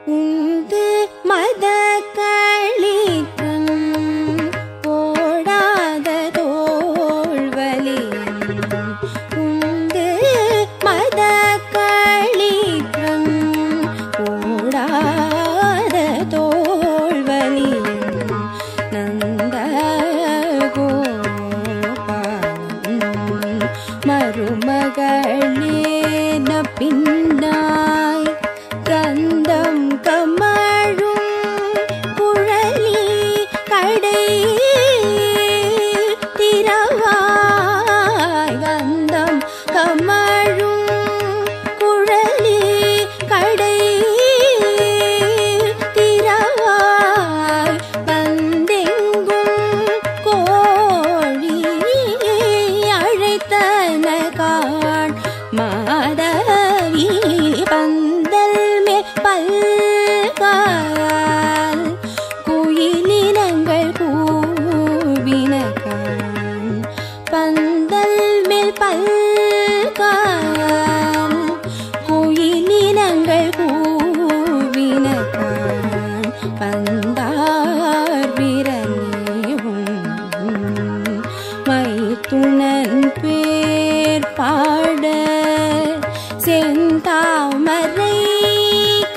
உந்து மத களிற்றம் ஓடாத தோள்வலி உந்து மத களிற்றம் ஓடாத தோள்வலி நந்த கோபாலன் மருமகளேன பின்னாய் கந்தம் கமழும் குழலி கடை திரவாய் கந்தம் கமழும் குழலி கடை திரவாய் வந்தெங்கும் கோழி அழைத்தன காண் மாதவி பந்தல் பல்கால் குயிலினங்கள் கூவின காண் பந்தல் மேல் பல்கால் குயிலினங்கள் கூவின காண் பந்தார் விரலேவும் மைத்துணன் பேர் பாட செந்தாமரை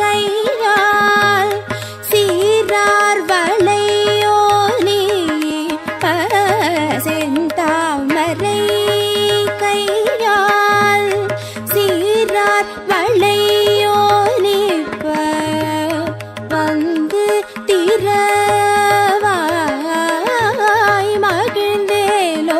கையால் சீரார் வளையோலி செந்தாமரை கையால் சீரார் வளையோலிப்ப வந்து திரவாய் மகிழ்ந்தேலோ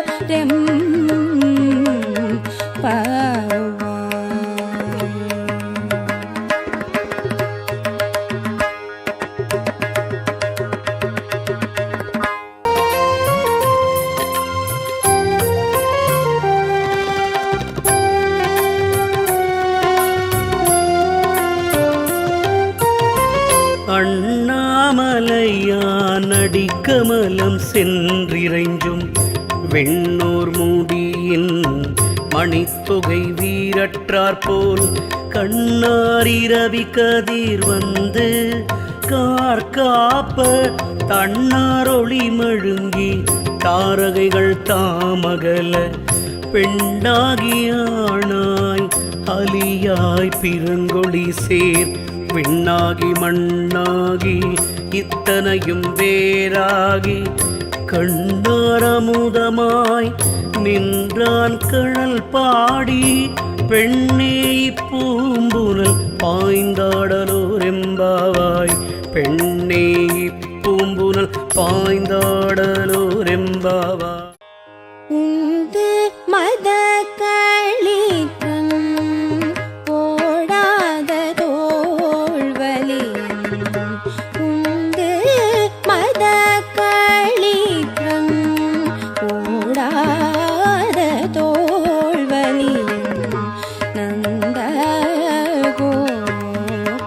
அண்ணாமலையான் அடிக்கமலம் சென்றிறைஞ்சும் வெண்ணூர் மூடியின் மணித்தொகை வீரற்றார் போல் கண்ணாரிரவி கதிர் வந்து கார்காப்ப தன்னாரொளி மழுங்கி தாரகைகள் தாமகல பெண்ணாகியானாய் அலியாய் பிறங்கொழி சேர் விண்ணாகி மண்ணாகி இத்தனையும் வேறாகி கண்ணாரமுதமாய் நின்றான் கழல் பாடி பெண்ணே பூம்புனல் பாய்ந்தாடலோரெம்பாவாய் பெண்ணே பூம்புனல் பாய்ந்தாடலோரெம்பாவாய் உந்து மத களிற்றம் ஓடாத தோள்வலி உந்து மத களிற்றம் ஓடாத தோள்வலி நந்த கோபாலன்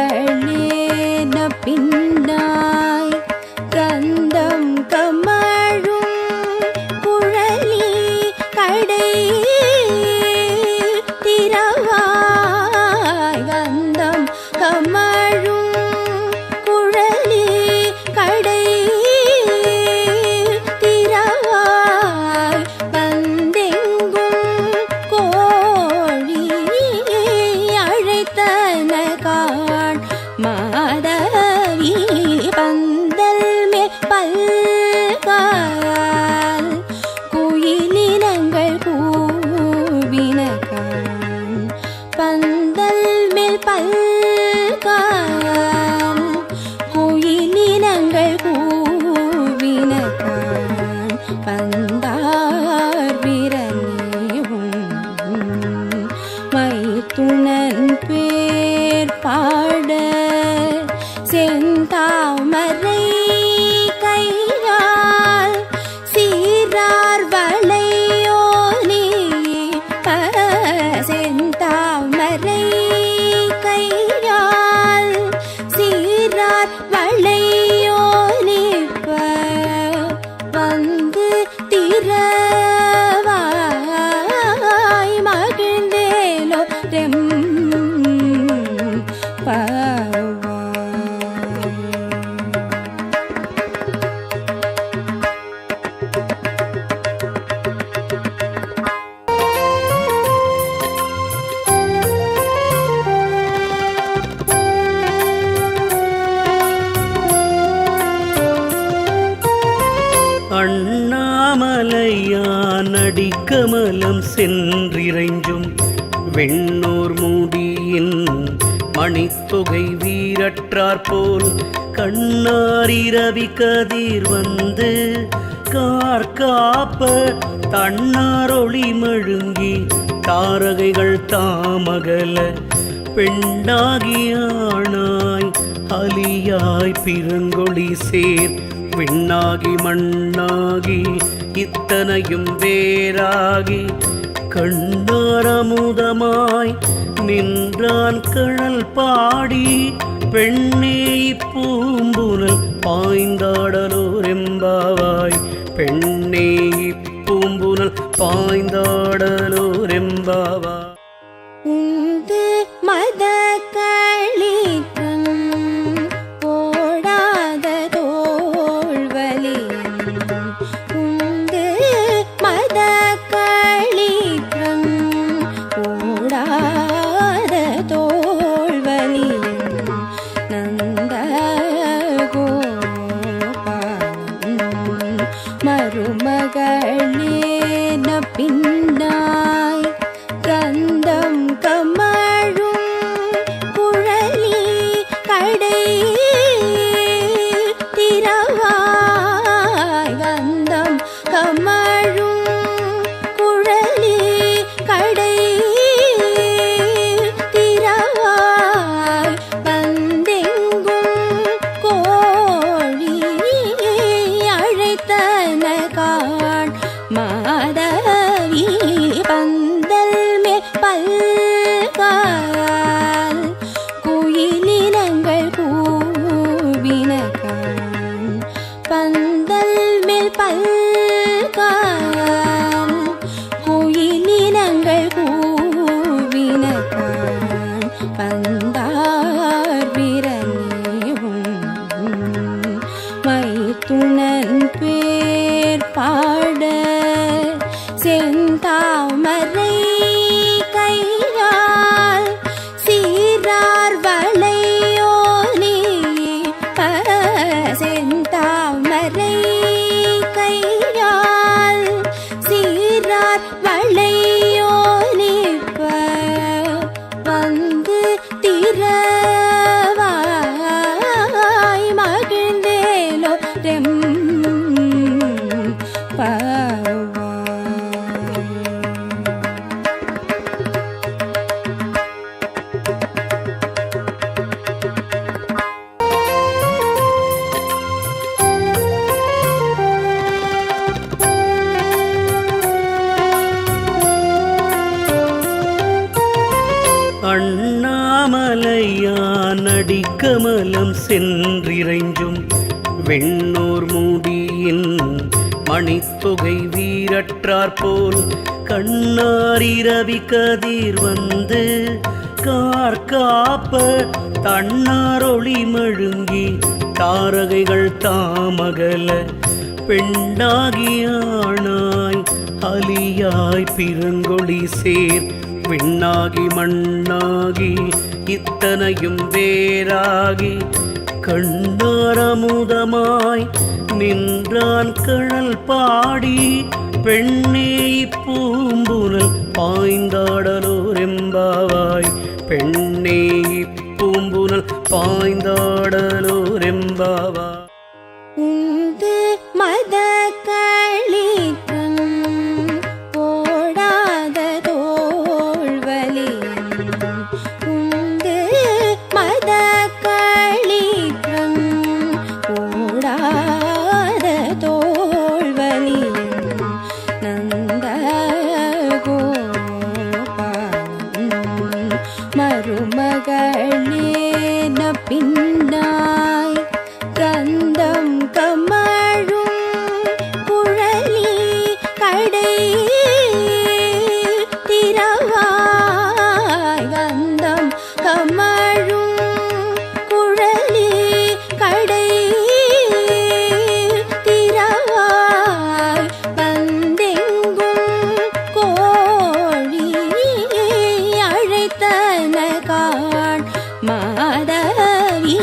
மருமகளேன பின்னாய் கந்தம் கமழும் குழலி கடை திரவாய் கந்தம் கமழும் குழலி கடை திரவாய் வந்தெங்கும் கோழி அழைத்தன காண் மாதவி பந்தல் மேல் பல்கால் குயிலினங்கள் கூவின காண் பந்தல் மேல் பல்கால் குயிலினங்கள் கூவின காண் பந்தார் விரலேவும் மைத்துணன் பேர் பாட செந்தாமரை கையால் சீரார் வளையோலி செந்தாமரை கையால் சீரார் வளையோலிப்ப வந்து திரவாய் மகிழ்ந்தேலோ நடிக்கமலம் சென்றிறைஞ்சும் வெண்ணூர் மூடியின் மணித்தொகை வீரற்றார் போல் கண்ணாரிரவி கதிர் வந்து கார்காப்ப தன்னாரொளி மழுங்கி தாரகைகள் தாமகல பெண்ணாகியானாய் அலியாய் பிறங்கொழி சேர் விண்ணாகி மண்ணாகி இத்தனையும் வேறாகி கண்ணாரமுதமாய் நின்றான் கழல் பாடி பெண்ணே பூம்புனல் பாய்ந்தாடலோர் எம்பாவாய் பெண்ணே பூம்புனல் பாய்ந்தாடலோர் எம்பாவாய். உந்து மத களிக்கும் போடாத தோள்வலி உந்து மத களிக்கும் போடாத தோள்வலி நந்த கோபாலன் மருமகளேன பின்னாய் கந்தம் கமழும் குழலி கடை திரவாய் கந்தம் கமழும் குழலி கடை திரவாய் வந்தெங்கும் கோழி அழைத்தன காண் மாதவி பந்தல் பல்கால் குயிலினங்கள் கூவின காண் பந்தல் மேல் பல்கால் குயிலினங்கள் கூவின காண் பந்தார் விரலேவும் மைத்துணன் பேர் பாட செந்தாமரை கையால் சீரார் வளையோனி செந்தாமரை கையால் சீரார் வளையோனி வந்து திரவாய் மகிழ்ந்தேலோ அண்ணாமலையான் அடிக்கமலம் சென்றிறைஞ்சும் வெண்ணூர் மூடியின் மணித்தொகை வீரற்றார் போல் கண்ணாரிரவி கதிர் வந்து கார்காப்ப தன்னாரொளி மழுங்கி தாரகைகள் தாமகல பெண்ணாகியானாய் அலியாய் பிறங்கொழி சேர் விண்ணாகி மண்ணாகி இத்தனையும் வேறாகி கண்ணாரமுதமாய் நின்றான் கழல் பாடி பெண்ணே பூம்புனல் பாய்ந்தாடலோர் எம்பாவாய் பெண்ணே பூம்புனல் பாய்ந்தாடலோர் எம்பாவாய். உந்து மத களிக்கும் போடாத தோள்வலி உந்து மத களிக்கும் போடாத தோள்வலி நந்த கோபாலன் மருமகளேன பின்னாய் கந்தம் கமழும் குழலி கடை திரவாய் கந்தம் கமழும் குழலி கடை திரவாய் வந்தெங்கும் கோழி அழைத்தன காண் மாதவி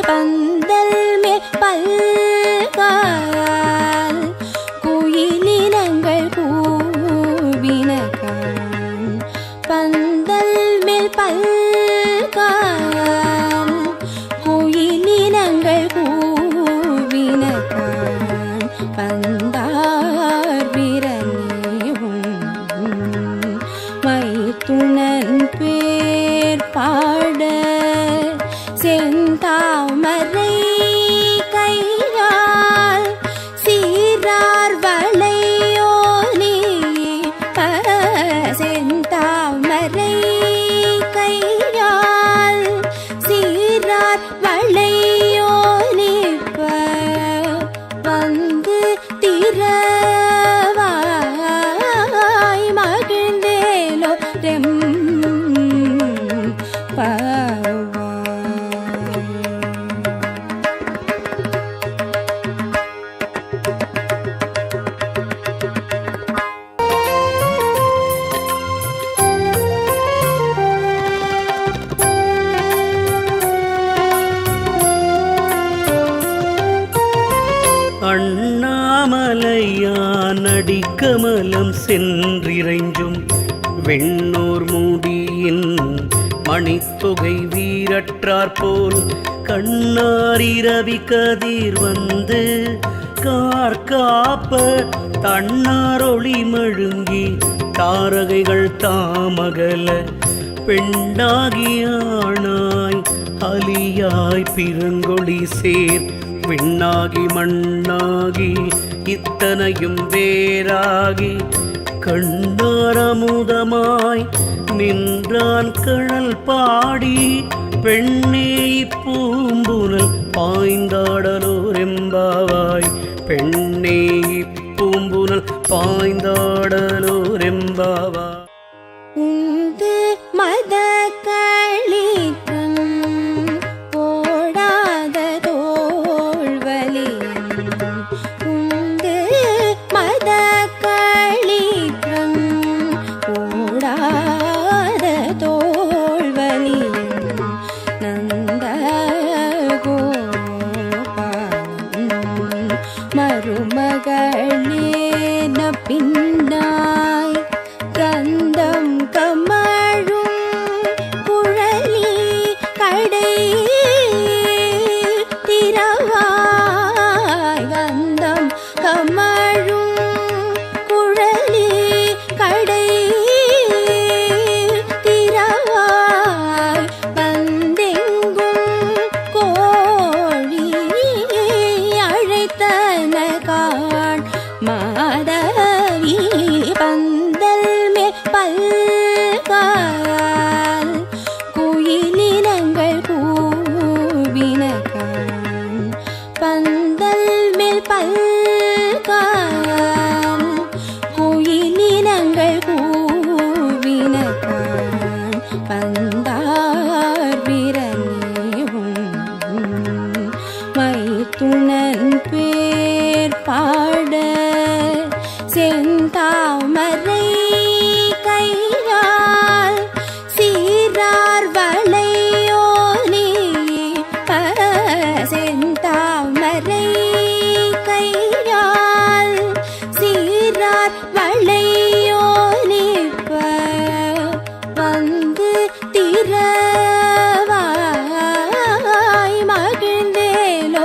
பந்தல் மேல் பல்கால் குயிலினங்கள் கூவின மேல் பல்கான் குயிலினங்கள் கூவினகான் பந்தார் விரணியும் மைத்துணன் பேர் பாட செந்தாமரை கையால் சீரார் வளையோலி செந்தாமரை கையால் சீரார் வளையோலிப்ப வந்து திரவாய் மகிழ்ந்தேலோ அண்ணாமலையான் அடிக்கமலம் சென்றிறைஞ்சும் வெண்ணூர் மூடியின் மணித்தொகை வீரற்றார் போல் கண்ணாரிரவி கதிர் வந்து கார்காப்ப தன்னாரொளி மழுங்கி தாரகைகள் தாமகல பெண்ணாகியானாய் அலியாய் பிறங்கொழி சேர் விண்ணாகி மண்ணாகி இத்தனையும் வேறாகி கண்ணாரமுதமாய் நின்றான் கழல் பாடி பெண்ணே பூம்புனல் பாய்ந்தாடலோரெம்பாவாய் பெண்ணே பூம்புனல் பாய்ந்தாடலோரெம்பாவாய் உந்து மத களிக்கம் போடாத தோள்வலியம் உந்து மத களிக்கம் போடாத தோள்வலியம் நந்த கோபாலன் மருமகளேன பின்னாய் கந்தம் கமழும் குழலி கடை திரவாய் கந்தம் கமழும் குழலி கடை திரவாய் வந்தெங்கும் கோழி அழைத்தன காண் மாதவி பந்தல் பல்கால் குயிலினங்கள் கூவினகான் பந்தல் மேல் பல்கால் குயிலினங்கள் கூவினகான் பந்தார் விரணியும் மைத்துணன் பேர் பாட செந்தாமரை கையால் சீரார் வளையோலி செந்தாமரை கையால் சீரார் வளையோலிப்ப வந்து திரவாய் மகிழ்ந்தேலோ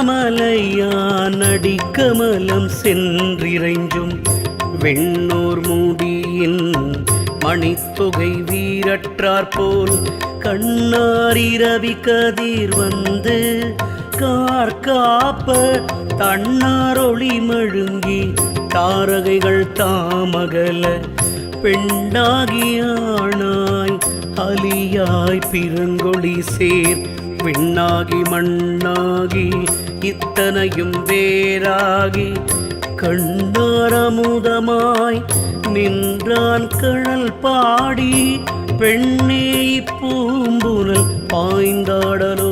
அண்ணாமலையான் அடிக்கமலம் சென்றிறைஞ்சும் வெண்ணூர் மூடியின் மணித்தொகை வீரற்றார் போல் கண்ணாரிரவி கதிர் வந்து கார்காப்ப தன்னாரொளி மழுங்கி தாரகைகள் தாமகல பெண்ணாகியானாய் அலியாய் பிறங்கொழி சேர் விண்ணாகி மண்ணாகி இத்தனையும் வேறாகி கண்ணாரமுதமாய் நின்றான் கழல் பாடி பெண்ணே பூம்புனல் பாய்ந்தாடலோ